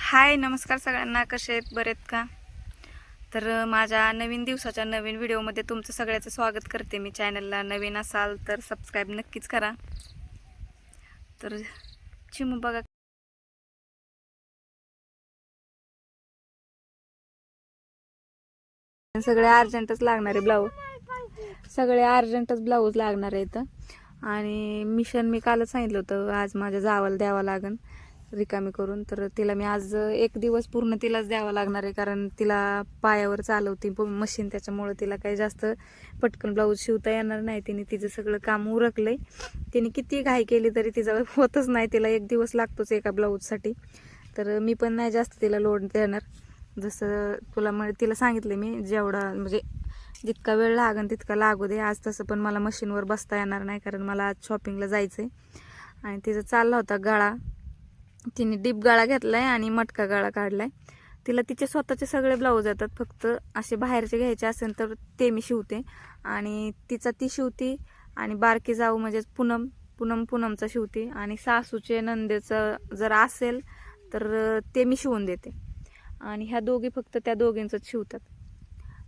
हाय नमस्कार सगळ्यांना, कसे आहेत, बरे आहेत का? तर माझ्या नवीन दिवसाच्या नवीन व्हिडिओमध्ये तुमचं सगळ्याचं स्वागत करते मी. चॅनलला नवीन असाल तर सबस्क्राईब नक्कीच करा. तर चिमू बघा, सगळे अर्जंटच लागणारे ब्लाऊज, सगळे अर्जंटच ब्लाऊज लागणार आहेत. आणि मिशन मी कालच सांगितलं होतं आज माझ्या जावाला द्यावं लागन रिकामी करून. तर तिला मी आज एक दिवस पूर्ण तिलाच द्यावा लागणार आहे, कारण तिला पायावर चालवती मशीन, त्याच्यामुळं तिला काही जास्त पटकन ब्लाऊज शिवता येणार नाही. तिने तिचं सगळं काम उरकलंय. तिने किती घाई केली तरी तिचं होतच नाही. तिला एक दिवस लागतोच एका ब्लाऊजसाठी. तर मी पण नाही जास्त तिला लोड देणार. जसं तिला सांगितलं मी, जेवढा म्हणजे जितका वेळ लागेल तितका लागू दे. आज तसं पण मला मशीनवर बसता येणार नाही, कारण मला आज शॉपिंगला जायचं आहे. आणि तिचा चालला होता गळा. तिने डीप गळा घेतलाय आणि मटका गळा काढलाय. तिला तिचे स्वतःचे सगळे ब्लाऊज येतात, फक्त असे बाहेरचे घ्यायचे असेल तर ते मी शिवते. आणि तिचा ती शिवती. आणि बारकी जाऊ म्हणजे पूनमचा शिवते. आणि सासूचे नंदेचं जर असेल तर ते मी शिवून देते. आणि ह्या दोघी फक्त त्या दोघींचंच शिवतात.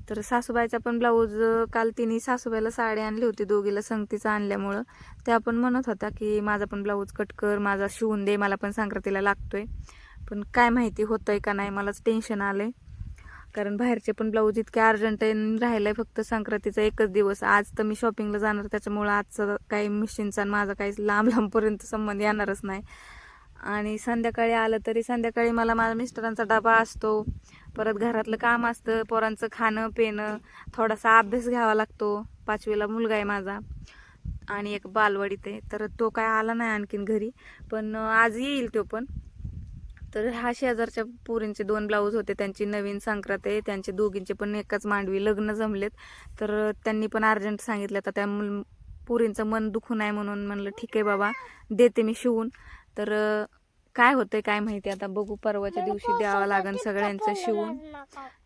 तर सासूबाईचा पण ब्लाऊज काल तिने सासूबाईला साडी आणली होती, दोघीला संगतीचा आणल्यामुळं त्या पण म्हणत होता की माझा पण ब्लाऊज कट कर, माझा शिवून दे, मला पण संक्रांतीला लागतोय. पण काय माहिती होतंय का नाही, मलाच टेन्शन आलंय. कारण बाहेरचे पण ब्लाऊज इतके अर्जंट राहिलंय, फक्त संक्रांतीचा एकच दिवस. आज तर मी शॉपिंगला जाणार, त्याच्यामुळं आजचं काही मशीनचा माझा काही लांब लांबपर्यंत संबंध येणारच नाही. आणि संध्याकाळी आलं तरी संध्याकाळी मला माझ्या मिस्टरांचा डबा असतो, परत घरातलं काम असतं, पोरांचं खाणं पिणं, थोडासा अभ्यास घ्यावा लागतो. 5वीला मुलगा आहे माझा आणि एक बालवाडीत आहे. तर तो काय आला नाही आणखीन घरी, पण आज येईल तो पण. तर हा शेजारच्या पोरींचे 2 ब्लाऊज होते, त्यांची नवीन संक्रांत आहे, त्यांचे दोघींचे पण एकाच मांडवी लग्न जमलेत. तर त्यांनी पण अर्जंट सांगितलं, तर त्या पोरींचं मन दुखू नये म्हणून म्हणलं ठीक आहे बाबा, देते मी शिवून. तर काय होतंय काय माहिती, आता बघू. परवाच्या दिवशी द्यावं लागेल सगळ्यांचं शिवून,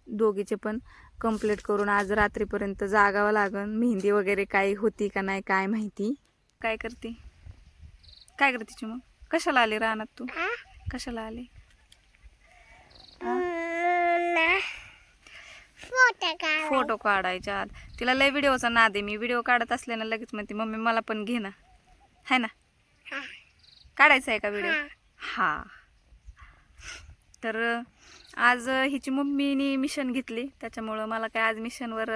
दोघीचे पण कंप्लीट करून. आज रात्रीपर्यंत जागावं लागेल. मेहंदी वगैरे काही होती का नाही काय माहिती. काय करते मग? कशाला आली रानात तू? कशाला आली? फोटो काढायच्या. तिला लय व्हिडिओचा नाद आहे. मी व्हिडिओ काढत असल्यानं लगेच म्हणते मम्मी मला पण घे ना, है ना? काढायचा आहे का व्हिडिओ? हा. तर आज हिची मम्मीनी मिशन घेतली, त्याच्यामुळं मला काय आज मिशनवर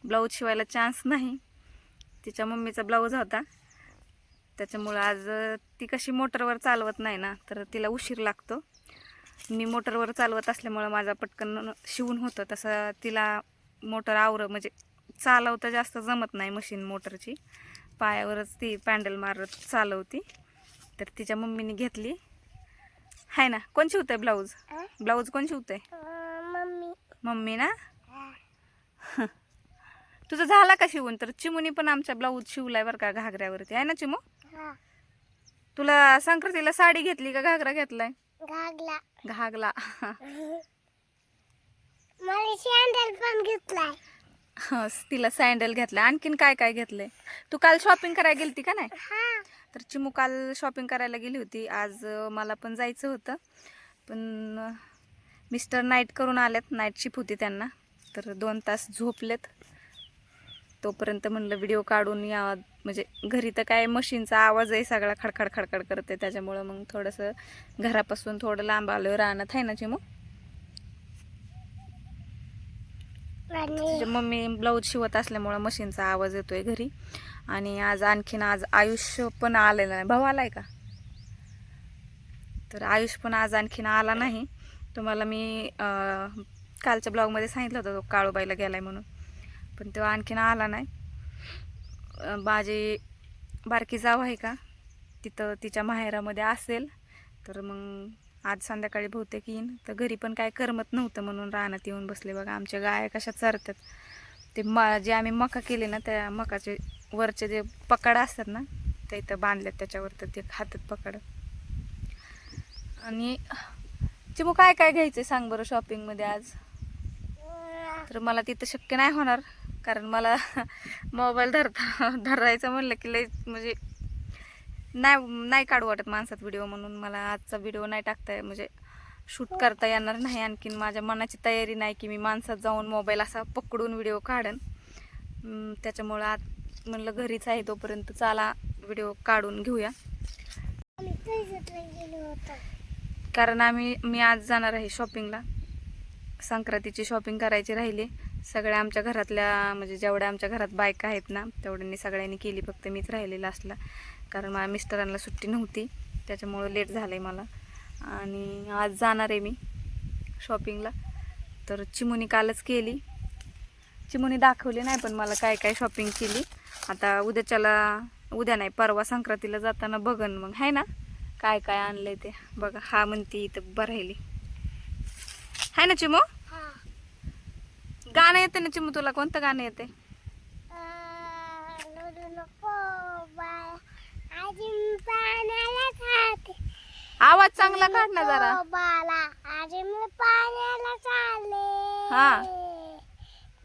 ब्लाऊज शिवायला चान्स नाही. तिच्या मम्मीचा ब्लाऊज होता, त्याच्यामुळं आज ती कशी मोटरवर चालवत नाही ना, तर तिला उशीर लागतो. मी मोटरवर चालवत असल्यामुळं माझा पटकन शिवून होतं. तसं तिला मोटर म्हणजे चालवता जास्त जमत नाही मशीन मोटरची, पायावरच ती पॅन्डल मारत चालवती. तर तिच्या मम्मीने घेतली, हाय ना. कोण शिवतंय ब्लाऊज कोण शिवतंय? मम्मी ना. तुझं झाला का शिवून? तर चिमूनी पण आमच्या ब्लाऊज शिवलाय बरं का, घागऱ्यावरती, आहे ना चिमू? तुला संक्रांतीला साडी घेतली का घागरा घेतलाय? घागला. सॅन्डल पण घेतलाय. तिला सँडल घेतलाय. आणखीन काय काय घेतलंय? तू काल शॉपिंग करायला गेलती का नाही? तर चिमू काल शॉपिंग करायला गेली होती. आज मला पण जायचं होतं, पण मिस्टर नाईट करून आलेत, नाईट शिफ्ट होती त्यांना. तर 2 तास झोपलेत. तोपर्यंत म्हणलं व्हिडिओ काढून यावा, म्हणजे घरी तर काय मशीनचा आवाज आहे, सगळा खडखड खडखड करते, त्याच्यामुळं मग थोडंसं घरापासून थोडं लांब आलोय रानात, आहे ना चिमू? तिची मम्मी ब्लाऊज शिवत असल्यामुळं मशीनचा आवाज येतोय घरी. आणि आज आयुष पण आलेला नाही. भाऊ आलाय का? तर आयुष पण आज आणखीन आला नाही. तुम्हाला मी कालच्या ब्लॉगमध्ये सांगितलं होतं तो काळूबाईला गेलाय म्हणून, पण तो आणखीन आला नाही. माझी बारकी जाव आहे का, तिथं तिच्या माहेरामध्ये असेल, तर मग आज संध्याकाळी बहुतेक येईन. तर घरी पण काय करमत नव्हतं म्हणून रानात येऊन बसले. बघा आमच्या गाया कशा चरतात. ते जे आम्ही मका केले ना, त्या मकाचे वरचे जे पकड असतात ना, ते इथं बांधलेत त्याच्यावर, तर ते खातात पकड. आणि चिमू काय काय घ्यायचं सांग बरं शॉपिंगमध्ये आज? तर मला तिथं शक्य नाही होणार, कारण मला मोबाईल धरायचं म्हणलं की लई म्हणजे नाही काढू वाटत माणसात व्हिडिओ, म्हणून मला आजचा व्हिडिओ नाही टाकताय. म्हणजे शूट करता येणार नाही. आणखीन माझ्या मनाची तयारी नाही की मी माणसात जाऊन मोबाईल असा पकडून व्हिडिओ काढन. त्याच्यामुळं आज म्हणलं घरीच आहे तोपर्यंत चला व्हिडिओ काढून घेऊया. आम्ही तुळजापूरला गेलो होतो. कारण मी आज जाणार आहे शॉपिंगला. संक्रांतीची शॉपिंग करायची राहिली. सगळ्या आमच्या घरातल्या म्हणजे जेवढ्या आमच्या घरात बायका आहेत ना तेवढ्यांनी सगळ्यांनी केली, फक्त मीच राहिलेला असला. कारण माझ्या मिस्टरांना सुट्टी नव्हती त्याच्यामुळं लेट झालं आहे मला. आणि आज जाणार आहे मी शॉपिंगला. तर चिमुनी कालच केली. चिमुनी दाखवली नाही पण मला काय काय शॉपिंग केली. आता उद्या नाही परवा संक्रांतीला जाताना बघन मग आहे ना काय काय आणलंय ते. बघा हा म्हणती इथं उभं राहिली आहे ना चिमू. हा. गाणं येते ना चिमू, तुला कोणतं गाणं येते? रडू नको बाळा, आजी मी पाण्याला चालते. आवाज चांगला काढ ना जरा. नको बाळा, आजी मी पाण्याला चालले. हा.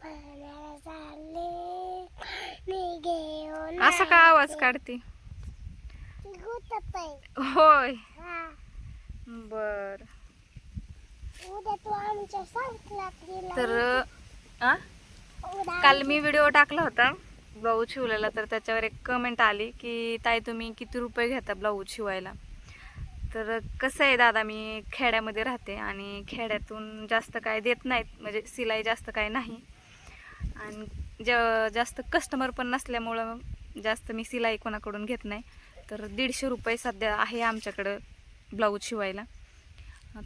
पाण्याला चालले मी घेऊन असा का आवाज काढते? गुतत आहे. होय हा. बर. उद्या तू आमच्या संक्रांत गेला. तर आ? उद्या काल मी व्हिडिओ टाकला होता ब्लाऊज शिवलेला, तर त्याच्यावर एक कमेंट आली की ताई तुम्ही किती रुपये घेता ब्लाऊज शिवायला. तर कसं आहे दादा, मी खेड्यामध्ये राहते आणि खेड्यातून जास्त काय देत नाहीत, म्हणजे सिलाई जास्त काय नाही. आणि जास्त कस्टमर पण नसल्यामुळं जास्त मी सिलाई कोणाकडून घेत नाही. तर 150 रुपये सध्या आहे आमच्याकडं ब्लाऊज शिवायला.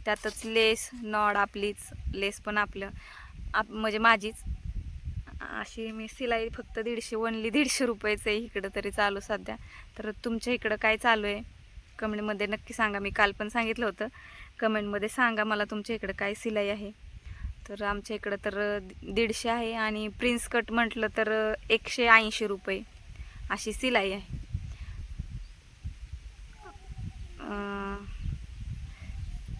त्यातच लेस नॉड आपलीच, लेस पण आपलं म्हणजे माझीच. अशी मी सिलाई फक्त 150, ओनली 150 रुपयाचं आहे इकडं तरी चालू सध्या. तर तुमच्या इकडं काय चालू आहे कमेंटमध्ये नक्की सांगा. मी काल पण सांगितलं होतं, कमेंटमध्ये सांगा मला तुमच्या इकडं काय सिलाई आहे. तर आमच्या इकडं तर 150 आहे आणि प्रिन्स कट म्हटलं तर 180 रुपये अशी सिलाई आहे.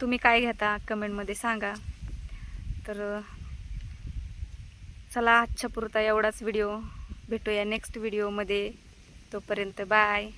तुम्ही काय घेता कमेंटमध्ये सांगा. तर चला आजच्या पुरता एवढाच व्हिडिओ. भेटूया नेक्स्ट व्हिडिओमध्ये. तोपर्यंत बाय.